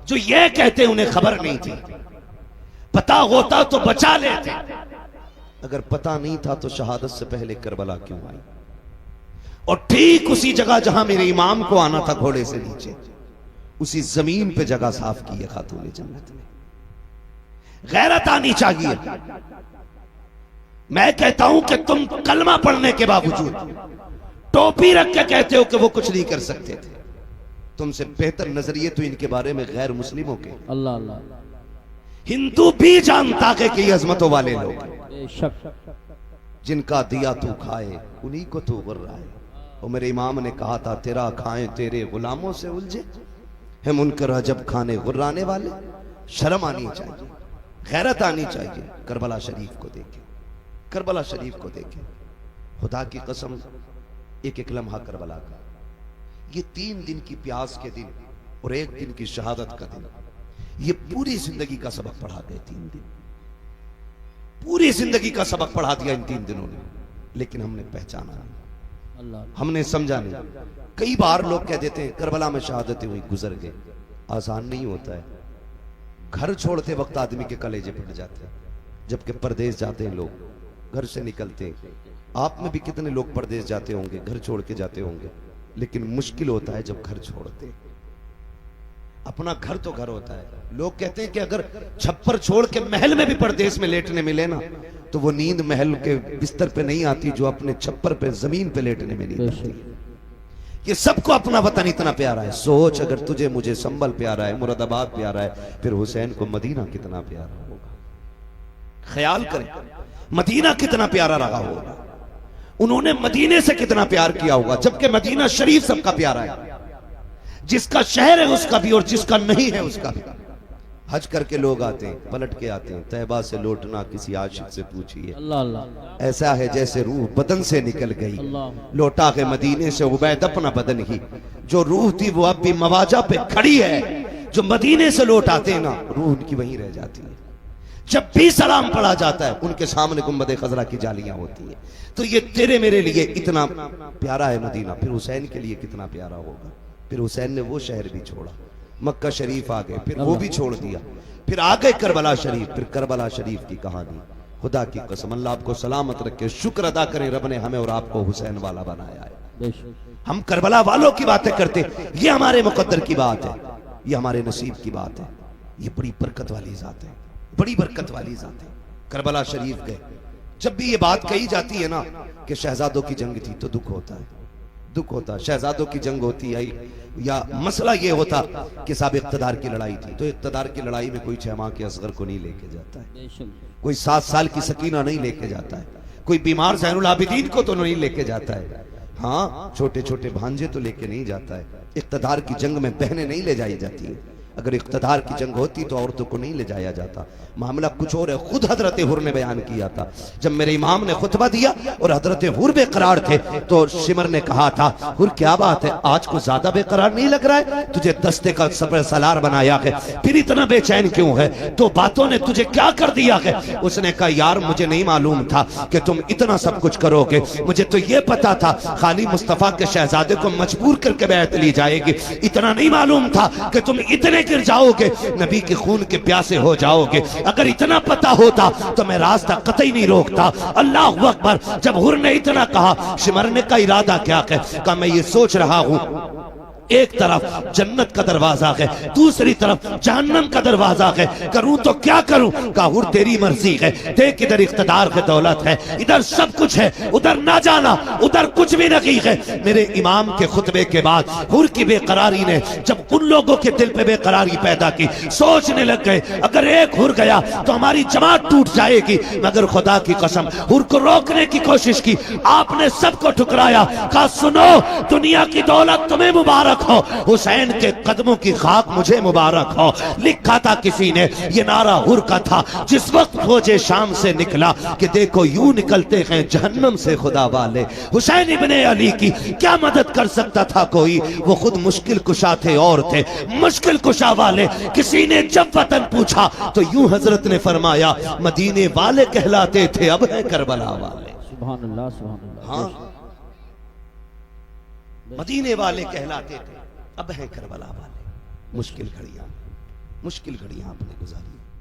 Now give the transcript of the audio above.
जो ये कहते उन्हें खबर नहीं थी, पता होता तो बचा लेते, अगर पता नहीं था तो शहादत से पहले करबला क्यों आई। और ठीक उसी जगह जहां मेरे इमाम को आना था घोड़े से नीचे, उसी जमीन पे जगह साफ की है खातून जन्नत ने। गैरत आनी चाहिए। मैं कहता हूं कि तुम कलमा पढ़ने के बावजूद टोपी रख के कहते हो कि वो कुछ नहीं कर सकते थे। तुमसे बेहतर नजरिए तो इनके बारे में गैर मुस्लिमों के। अल्लाह अल्लाह। हिंदू भी जानता है कि ये अजमतों वाले लोग जिनका दिया तू खाए उन्हीं को तू गुर्रा है। और मेरे इमाम ने कहा था, तेरा खाएं तेरे गुलामों से उलझे है मुनकर अजब खाने गुर्राने वाले। शर्म आनी चाहिए, गैरत आनी चाहिए। करबला शरीफ को देखे, करबला शरीफ को देखे। खुदा की कसम, एक एक लम्हा करबला का, ये 3 दिन की प्यास के दिन और 1 दिन की शहादत का दिन, ये पूरी जिंदगी का सबक पढ़ा गए। 3 दिन पूरी जिंदगी का सबक पढ़ा दिया इन 3 दिनों ने। लेकिन हमने पहचाना नहीं, हमने समझा नहीं। कई बार लोग कह देते हैं करबला में शहादतें हुई, गुजर गए। आसान नहीं होता है। घर छोड़ते वक्त आदमी के कलेजे फट जाते हैं। जबकि परदेश जाते हैं लोग, घर से निकलते हैं। आप में भी कितने लोग परदेश जाते होंगे, घर छोड़ के जाते होंगे। लेकिन मुश्किल होता है जब घर छोड़ते। अपना घर तो घर होता है। लोग कहते हैं कि अगर छप्पर छोड़ के महल में भी परदेश में लेटने मिले ना, तो वो नींद महल के बिस्तर पे नहीं आती जो अपने छप्पर पे जमीन पे लेटने में नींद आती है। ये सबको अपना वतन इतना प्यारा है। सोच, अगर तुझे मुझे संभल प्यारा है, मुरादाबाद प्यारा है, फिर हुसैन को मदीना कितना प्यारा होगा। ख्याल करें, मदीना कितना प्यारा रहा होगा। उन्होंने मदीने से कितना प्यार किया होगा। जबकि मदीना शरीफ सबका प्यारा है, जिसका शहर है उसका भी और जिसका नहीं है उसका भी। हज करके लोग आते हैं, पलट के आते हैं। तैबा से लौटना किसी आशिक से पूछिए, ऐसा है जैसे रूह बदन से निकल गई। लौटा के मदीने से उबैद अपना बदन ही, जो रूह थी वो अब भी मवाजा पे खड़ी है। जो मदीने से लौट आते हैं ना, रूह उनकी वहीं रह जाती है। जब भी सलाम पढ़ा जाता है उनके सामने गुंबद खजरा की जालियां होती है। तो ये तेरे मेरे लिए इतना प्यारा है मदीना, फिर हुसैन के लिए कितना प्यारा होगा। फिर हुसैन ने वो शहर भी छोड़ा, मक्का शरीफ आ गए, फिर वो भी छोड़ दिया, फिर आ गए करबला शरीफ। फिर करबला शरीफ की कहानी, खुदा की कसम अल्लाह आपको सलामत रखे। शुक्र अदा करें रब ने हमें और आपको हुसैन वाला बनाया है। हम करबला वालों की बातें करते, ये हमारे मुकद्दर की बात है, ये हमारे नसीब की बात है। ये बड़ी बरकत वाली जात है, बड़ी बरकत वाली जात है। करबला शरीफ गए। जब भी ये बात कही जाती है ना कि शहजादों की जंग थी, तो दुख होता है, दुख होता। शहजादों की जंग होती है या मसला ये होता कि साहब इक़्तिदार की लड़ाई थी, तो इक़्तिदार की लड़ाई में कोई 6 माह के असगर को नहीं लेके जाता है, कोई 7 साल की सकीना नहीं लेके जाता है, कोई बीमार ज़ैनुल आबिदीन को तो नहीं लेके जाता है। हाँ, छोटे छोटे भांजे तो लेके नहीं जाता है। इक़्तिदार की जंग में बहनें नहीं ले जाई जाती है। अगर इक़्तिदार की जंग होती तो औरतों को नहीं ले जाया जाता। मामला कुछ और है। खुद हजरत हुर ने बयान किया था, जब मेरे इमाम ने खुतबा दिया और हजरत हुर बेकरार थे, तो शिमर ने कहा था, हुर क्या बात है, आज को ज्यादा बेकरार नहीं लग रहा है? तुझे दस्ते का सबर सलार बनाया है, फिर इतना बेचैन क्यों है? तो बातों ने तुझे क्या कर दिया है? उसने कहा, यार मुझे नहीं मालूम था कि तुम इतना सब कुछ करोगे। मुझे तो ये पता था खाली मुस्तफा के शहजादे को मजबूर करके बैत ली जाएगी। इतना नहीं मालूम था कि तुम इतने गिर जाओगे, नबी के खून के प्यासे हो जाओगे। अगर इतना पता होता तो मैं रास्ता कतई नहीं रोकता। अल्लाह अकबर। जब हुर ने इतना कहा, शिमरने का इरादा क्या है? कहा, मैं ये सोच रहा हूं, एक तरफ जन्नत का दरवाजा है, दूसरी तरफ जहन्नम का दरवाजा है, करूं तो क्या करूं? कहा, हुर तेरी मर्जी है। देख इधर इख्तिदार है, दौलत है, इधर सब कुछ है, उधर ना जाना, उधर कुछ भी नहीं है। मेरे इमाम के खुतबे के बाद हुर की बेकरारी ने जब उन लोगों के दिल पे बेकरारी पैदा की, सोचने लग गए अगर एक हुर गया तो हमारी जमात टूट जाएगी। मगर खुदा की कसम, हुर को रोकने की कोशिश की, आपने सबको ठुकराया। कहा, सुनो, दुनिया की दौलत तुम्हें मुबारक हो, हुसैन के कदमों की खाक मुझे मुबारक हो। लिखा था किसी ने, ये नारा हुर का था जिस वक्त फौजे शाम से निकला कि देखो यूं निकलते हैं जहन्नम से खुदा वाले। हुसैन इब्ने अली की क्या मदद कर सकता था कोई? वो खुद मुश्किल कुशा थे और थे मुश्किल कुशा वाले। किसी ने जब वतन पूछा तो यूं हजरत ने फरमाया, मदीने वाले कहलाते थे, अब है करबला वाले। सुभान अल्लाह, सुभान अल्लाह। हाँ, मदीने वाले कहलाते थे, अब है करबला वाले। मुश्किल घड़ियां, मुश्किल घड़ियां आपने गुजारी।